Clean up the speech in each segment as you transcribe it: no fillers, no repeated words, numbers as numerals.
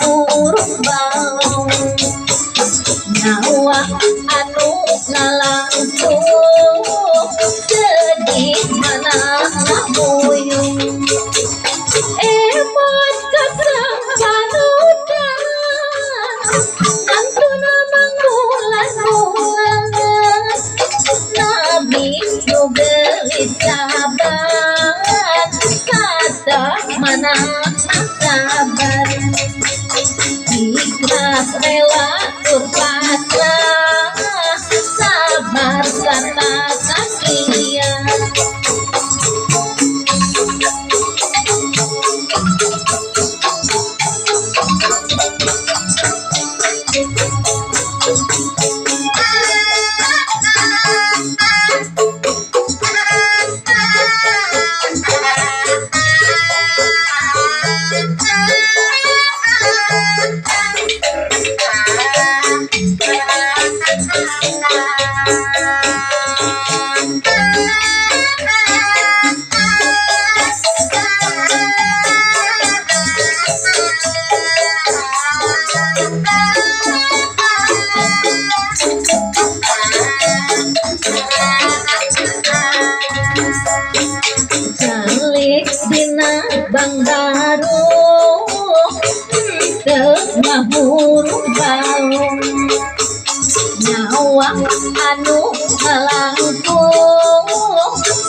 ngurung balong nyawa anu ngalangkung sedih mana ngabuyung emot kasampanudan ngantuna manggulan-gulan nabi nugelis sabar kata mana sabar ikhlas rela berpasrah sabar kata sakia Bang baru tengah burung balong nyawa anu ngalangkung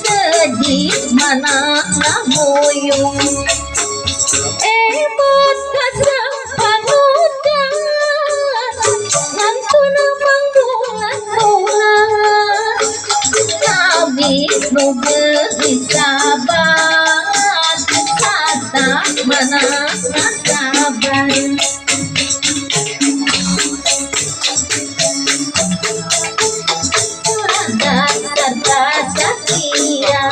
sedih mana ngabuyung emot kasampanudan ngantuna manggulan-gulan nabi nugelis sabar mana sabar kata sakia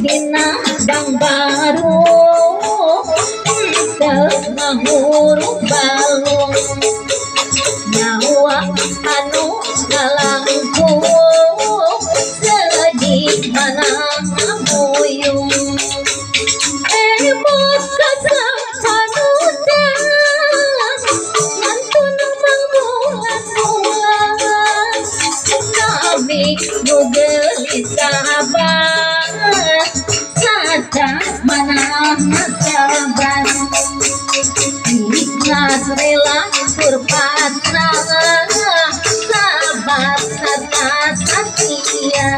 dina bang baru tengah ngurung balong nyawa anu ngalangkung sedih mana ngabuyung emot kasampanudan ngantuna manggulan-gulan nabi nugelis sabar kata mana sabar ikhlas rela berpasrah sabar kata sakia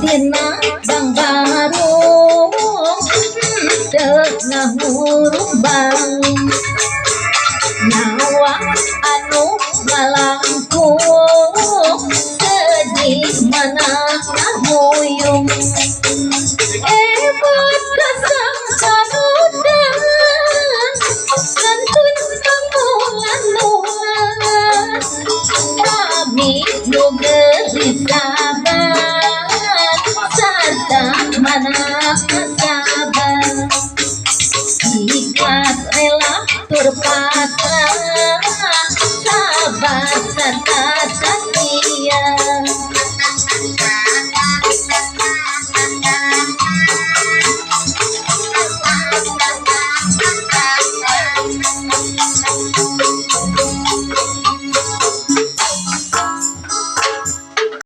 dina